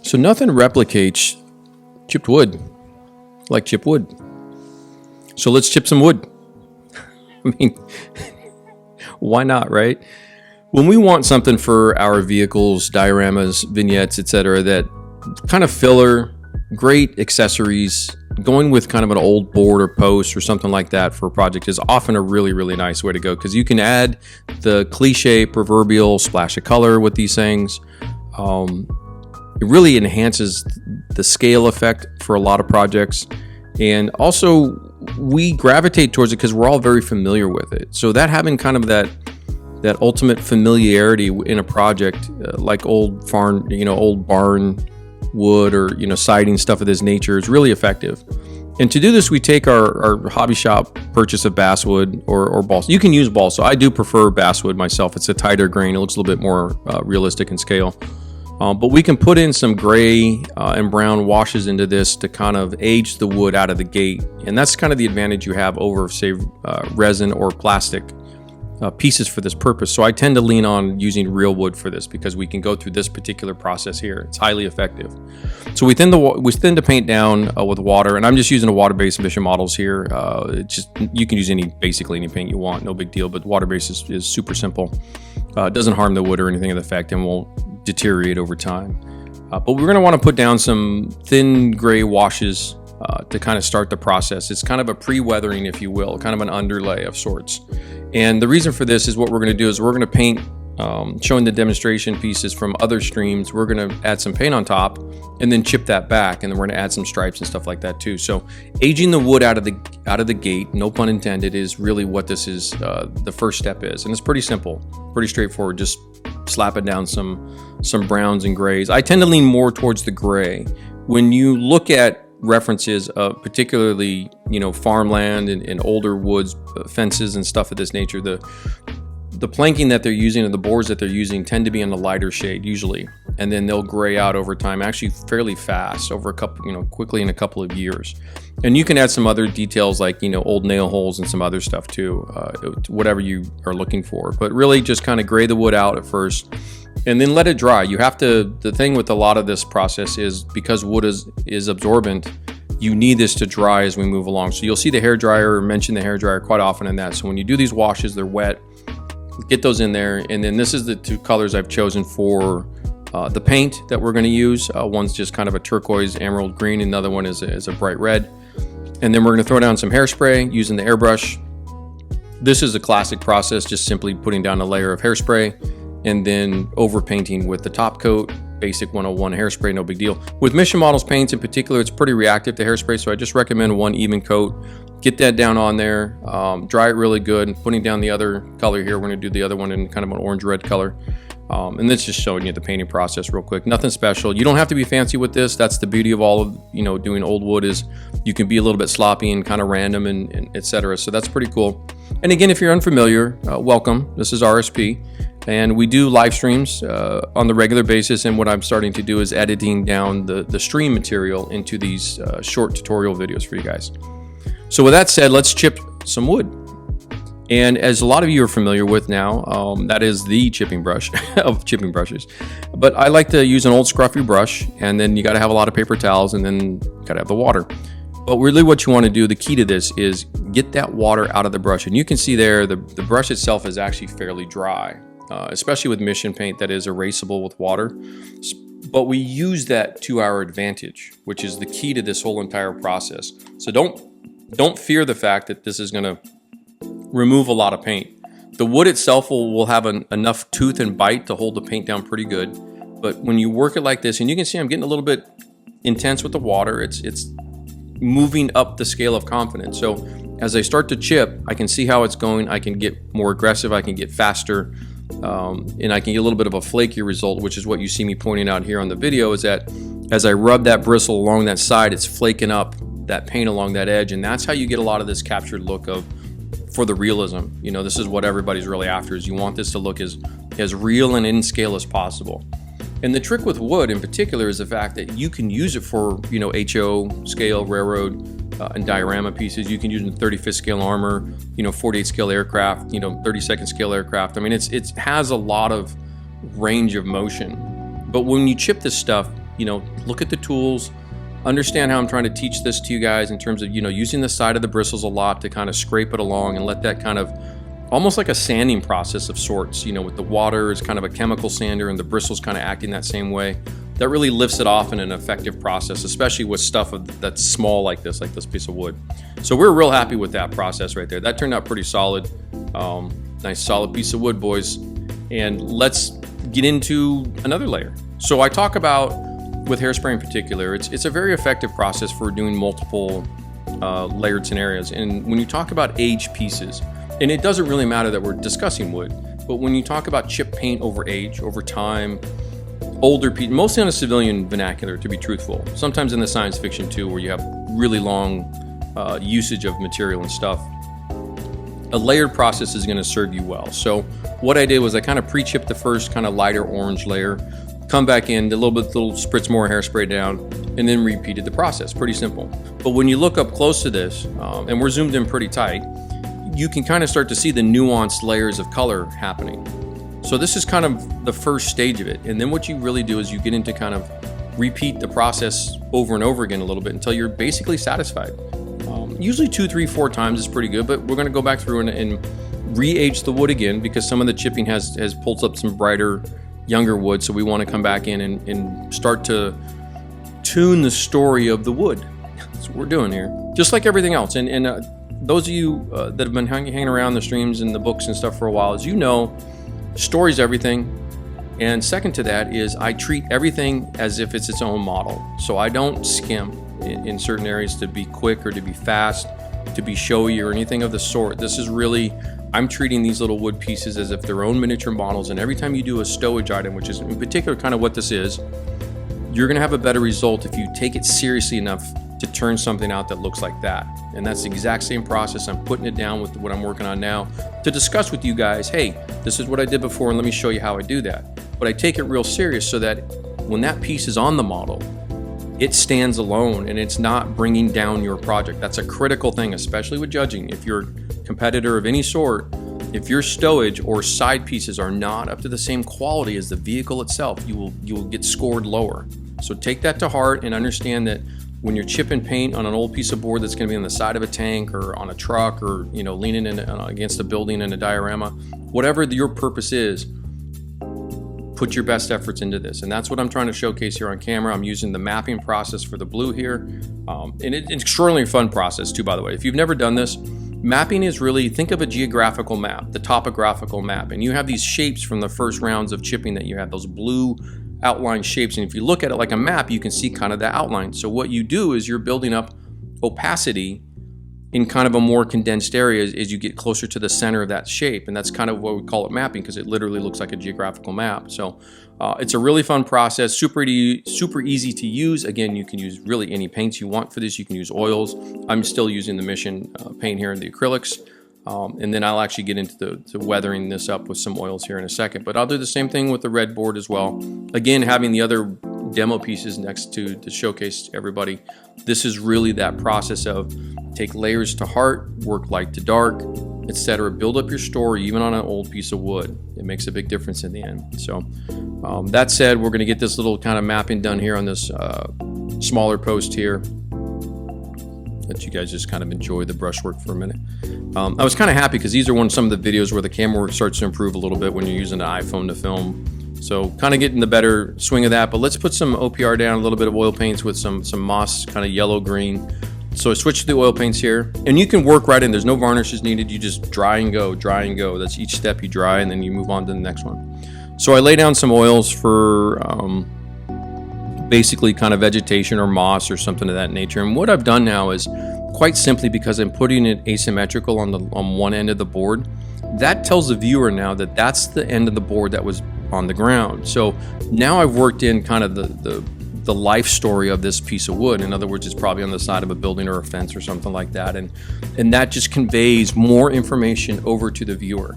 So nothing replicates chipped wood like chip wood. So let's chip some wood. I mean, why not, right? When we want something for our vehicles, dioramas, vignettes, etc., that kind of filler, great accessories, going with kind of an old board or post or something like that for a project is often a really, really nice way to go, because you can add the cliche proverbial splash of color with these things. It really enhances the scale effect for a lot of projects. And also, we gravitate towards it because we're all very familiar with it. So that having kind of that ultimate familiarity in a project, like old farm, old barn wood or, siding, stuff of this nature, is really effective. And to do this, we take our hobby shop purchase of basswood or balsa. You can use balsa. I do prefer basswood myself. It's a tighter grain. It looks a little bit more realistic in scale. But we can put in some gray and brown washes into this to kind of age the wood out of the gate. And that's kind of the advantage you have over, say, resin or plastic pieces for this purpose. So I tend to lean on using real wood for this because we can go through this particular process here. It's highly effective. So we thin the paint down with water, and I'm just using a water-based Mission Models here. You can use basically any paint you want, no big deal, but water-based is super simple. It doesn't harm the wood or anything of the effect and won't deteriorate over time. But we're going to want to put down some thin gray washes to kind of start the process. It's kind of a pre-weathering, if you will, kind of an underlay of sorts. And the reason for this is what we're going to do is we're going to paint, showing the demonstration pieces from other streams. We're going to add some paint on top and then chip that back, and then we're going to add some stripes and stuff like that too. So aging the wood out of the gate, no pun intended, is really what this is. The first step is, and it's pretty simple, pretty straightforward. Just slapping down some browns and grays. I tend to lean more towards the gray. When you look at references of particularly farmland and older woods, fences and stuff of this nature, the planking that they're using and the boards that they're using tend to be in a lighter shade usually, and then they'll gray out over time, actually fairly fast, over quickly in a couple of years. And you can add some other details like old nail holes and some other stuff too, whatever you are looking for. But really just kind of gray the wood out at first and then let it dry. You have to, the thing with a lot of this process is because wood is absorbent, you need this to dry as we move along. So you'll see the hairdryer, mention the hairdryer quite often in that. So when you do these washes, they're wet, get those in there. And then this is the two colors I've chosen for the paint that we're going to use. One's just kind of a turquoise emerald green, another one is a bright red. And then we're going to throw down some hairspray using the airbrush. This is a classic process, just simply putting down a layer of hairspray and then over painting with the top coat. Basic 101 hairspray, no big deal. With Mission Models paints in particular, it's pretty reactive to hairspray, so I just recommend one even coat. Get that down on there, dry it really good, and putting down the other color here. We're going to do the other one in kind of an orange-red color. And that's just showing you the painting process real quick. Nothing special. You don't have to be fancy with this. That's the beauty of all of doing old wood, is you can be a little bit sloppy and kind of random and etc. So that's pretty cool. And again, if you're unfamiliar, welcome. This is RSP. And we do live streams on the regular basis, and what I'm starting to do is editing down the stream material into these short tutorial videos for you guys. So with that said, let's chip some wood. And as a lot of you are familiar with now, that is the chipping brush of chipping brushes. But I like to use an old scruffy brush, and then you got to have a lot of paper towels, and then got to have the water. But really what you want to do, the key to this, is get that water out of the brush. And you can see there, the brush itself is actually fairly dry. Especially with Mission paint that is erasable with water. But we use that to our advantage, which is the key to this whole entire process. So don't fear the fact that this is going to remove a lot of paint. The wood itself will have enough tooth and bite to hold the paint down pretty good. But when you work it like this, and you can see I'm getting a little bit intense with the water, it's moving up the scale of confidence. So as I start to chip, I can see how it's going. I can get more aggressive. I can get faster. And I can get a little bit of a flakier result, which is what you see me pointing out here on the video, is that as I rub that bristle along that side, it's flaking up that paint along that edge, and that's how you get a lot of this captured look for the realism. This is what everybody's really after, is you want this to look as real and in scale as possible. And the trick with wood in particular is the fact that you can use it for HO scale, railroad, and diorama pieces. You can use in 35th scale armor, 48 scale aircraft, 32nd scale aircraft. I mean, it has a lot of range of motion. But when you chip this stuff, look at the tools, understand how I'm trying to teach this to you guys in terms of, using the side of the bristles a lot to kind of scrape it along and let that kind of, almost like a sanding process of sorts, with the water is kind of a chemical sander and the bristles kind of acting that same way. That really lifts it off in an effective process, especially with stuff that's small like this piece of wood. So we're real happy with that process right there. That turned out pretty solid. Nice solid piece of wood, boys. And let's get into another layer. So I talk about, with hairspray in particular, it's a very effective process for doing multiple layered scenarios. And when you talk about aged pieces, and it doesn't really matter that we're discussing wood, but when you talk about chip paint over age, over time, older people, mostly on a civilian vernacular, to be truthful. Sometimes in the science fiction too, where you have really long usage of material and stuff. A layered process is going to serve you well. So what I did was I kind of pre-chipped the first kind of lighter orange layer, come back in, did a little spritz more hairspray down, and then repeated the process. Pretty simple. But when you look up close to this, and we're zoomed in pretty tight, you can kind of start to see the nuanced layers of color happening. So this is kind of the first stage of it. And then what you really do is you get into kind of repeat the process over and over again a little bit until you're basically satisfied. Usually 2, 3, 4 times is pretty good, but we're going to go back through and re-age the wood again because some of the chipping has pulled up some brighter, younger wood. So we want to come back in and start to tune the story of the wood. That's what we're doing here. Just like everything else. And those of you that have been hanging around the streams and the books and stuff for a while, as you know, story's everything. And second to that is I treat everything as if it's its own model. So I don't skimp in certain areas to be quick or to be fast, to be showy or anything of the sort. This is really, I'm treating these little wood pieces as if they're own miniature models. And every time you do a stowage item, which is in particular kind of what this is, you're going to have a better result if you take it seriously enough to turn something out that looks like that. And that's the exact same process. I'm putting it down with what I'm working on now to discuss with you guys, hey, this is what I did before and let me show you how I do that. But I take it real serious so that when that piece is on the model, it stands alone and it's not bringing down your project. That's a critical thing, especially with judging. If you're a competitor of any sort, if your stowage or side pieces are not up to the same quality as the vehicle itself, you will get scored lower. So take that to heart and understand that when you're chipping paint on an old piece of board that's going to be on the side of a tank or on a truck or leaning in against a building in a diorama, whatever your purpose is, put your best efforts into this. And that's what I'm trying to showcase here on camera. I'm using the mapping process for the blue here. And it's an extraordinarily fun process too, by the way. If you've never done this, mapping is really, think of a geographical map, the topographical map. And you have these shapes from the first rounds of chipping that you have, those blue outline shapes. And if you look at it like a map, you can see kind of the outline. So what you do is you're building up opacity in kind of a more condensed area as you get closer to the center of that shape. And that's kind of what we call it mapping, because it literally looks like a geographical map. So it's a really fun process, super easy to use. Again, you can use really any paints you want for this. You can use oils. I'm still using the Mission paint here in the acrylics. And then I'll actually get into to weathering this up with some oils here in a second. But I'll do the same thing with the red board as well. Again, having the other demo pieces next to showcase everybody. This is really that process of take layers to heart, work light to dark, etc. Build up your story even on an old piece of wood. It makes a big difference in the end. So that said, we're going to get this little kind of mapping done here on this smaller post here. Let you guys just kind of enjoy the brushwork for a minute. I was kind of happy because these are some of the videos where the camera work starts to improve a little bit when you're using an iPhone to film. So kind of getting the better swing of that. But let's put some OPR down, a little bit of oil paints with some moss, kind of yellow-green. So I switched to the oil paints here. And you can work right in. There's no varnishes needed. You just dry and go, dry and go. That's each step you dry, and then you move on to the next one. So I lay down some oils for basically kind of vegetation or moss or something of that nature. And what I've done now is, quite simply because I'm putting it asymmetrical on one end of the board, that tells the viewer now that that's the end of the board that was on the ground. So now I've worked in kind of the life story of this piece of wood. In other words, it's probably on the side of a building or a fence or something like that. And that just conveys more information over to the viewer.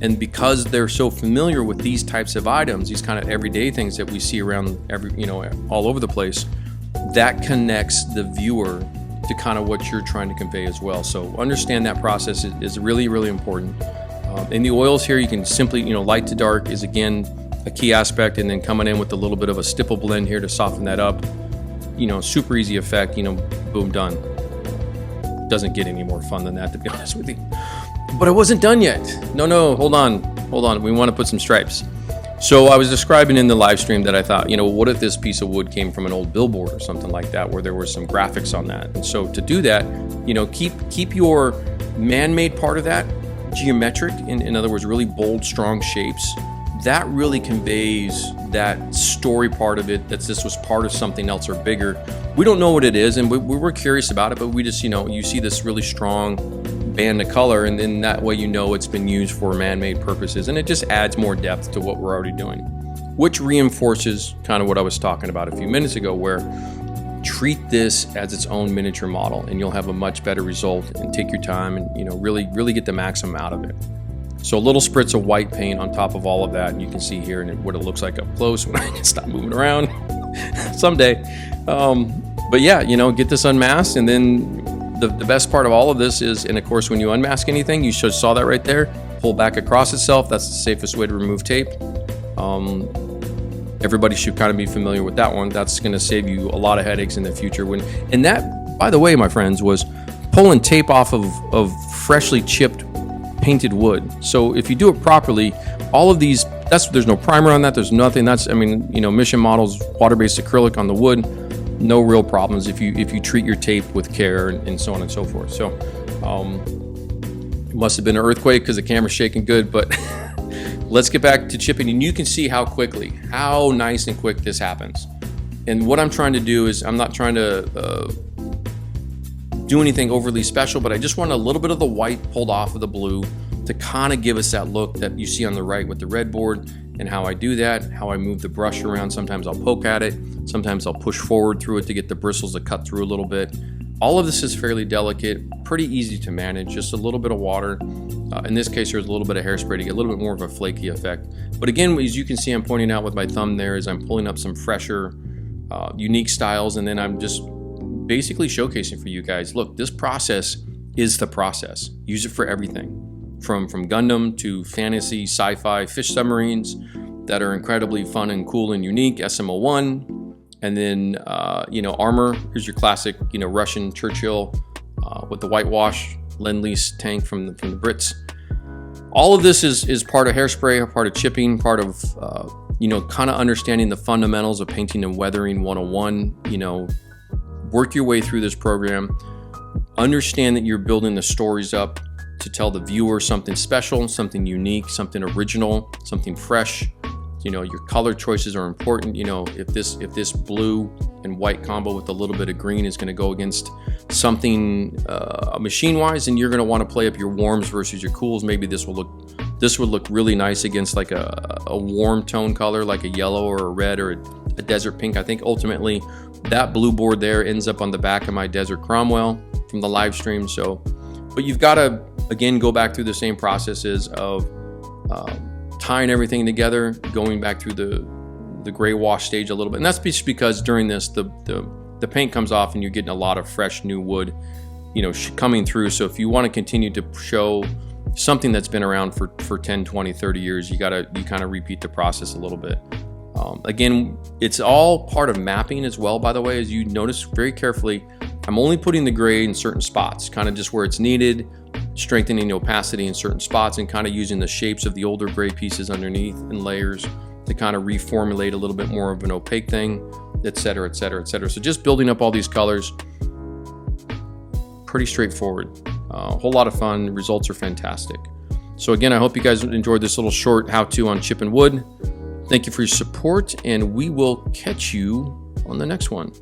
And because they're so familiar with these types of items, these kind of everyday things that we see around all over the place, that connects the viewer to kind of what you're trying to convey as well. So understand that process is really, really important. In the oils here, you can simply, light to dark is again a key aspect, and then coming in with a little bit of a stipple blend here to soften that up. Super easy effect, boom, done. Doesn't get any more fun than that, to be honest with you. But I wasn't done yet. No, hold on. We want to put some stripes. So I was describing in the live stream that I thought, what if this piece of wood came from an old billboard or something like that, where there were some graphics on that. And so to do that, keep your man-made part of that geometric, in other words, really bold, strong shapes. That really conveys that story part of it, that this was part of something else or bigger. We don't know what it is, and we were curious about it, but we just, you see this really strong band of color, and then that way it's been used for man-made purposes, and it just adds more depth to what we're already doing, which reinforces kind of what I was talking about a few minutes ago, where treat this as its own miniature model, and you'll have a much better result, and take your time and really get the maximum out of it. So a little spritz of white paint on top of all of that, and you can see here what it looks like up close when I can stop moving around someday. But yeah, get this unmasked, and then the best part of all of this is, and of course, when you unmask anything, you saw that right there, pull back across itself. That's the safest way to remove tape. Everybody should kind of be familiar with that one. That's going to save you a lot of headaches in the future. And that, by the way, my friends, was pulling tape off of freshly chipped painted wood. So if you do it properly, all of these, there's no primer on that. There's nothing. Mission Models, water-based acrylic on the wood. No real problems if you treat your tape with care, and so on and so forth. So it must have been an earthquake because the camera's shaking good, but let's get back to chipping, and you can see how nice and quick this happens. And what I'm trying to do is, I'm not trying to do anything overly special, but I just want a little bit of the white pulled off of the blue to kind of give us that look that you see on the right with the red board. And how I do that, how I move the brush around. Sometimes I'll poke at it, sometimes I'll push forward through it to get the bristles to cut through a little bit. All of this is fairly delicate, pretty easy to manage, just a little bit of water. In this case, there's a little bit of hairspray to get a little bit more of a flaky effect. But again, as you can see, I'm pointing out with my thumb there, is I'm pulling up some fresher, unique styles, and then I'm just basically showcasing for you guys, look, this process is the process. Use it for everything. From Gundam to fantasy, sci-fi, fish submarines that are incredibly fun and cool and unique, SMO1, and then armor. Here's your classic, Russian Churchill with the whitewash Lend-Lease tank from the Brits. All of this is part of hairspray, part of chipping, part of kind of understanding the fundamentals of painting and weathering 101. Work your way through this program. Understand that you're building the stories up to tell the viewer something special, something unique, something original, something fresh. Your color choices are important. If this blue and white combo with a little bit of green is going to go against something machine-wise, and you're going to want to play up your warms versus your cools. Maybe this would look really nice against like a warm tone color, like a yellow or a red or a desert pink. I think ultimately that blue board there ends up on the back of my Desert Cromwell from the live stream. But you've got to, again, go back through the same processes of tying everything together, going back through the gray wash stage a little bit. And that's just because during this, the paint comes off and you're getting a lot of fresh new wood, coming through. So if you want to continue to show something that's been around for 10, 20, 30 years, you kind of repeat the process a little bit. Again, it's all part of mapping as well, by the way. As you notice very carefully, I'm only putting the gray in certain spots, kind of just where it's needed, strengthening the opacity in certain spots, and kind of using the shapes of the older gray pieces underneath in layers to kind of reformulate a little bit more of an opaque thing, etc., etc., etc. So just building up all these colors, pretty straightforward. A whole lot of fun. The results are fantastic. So again, I hope you guys enjoyed this little short how-to on chipping wood. Thank you for your support, and we will catch you on the next one.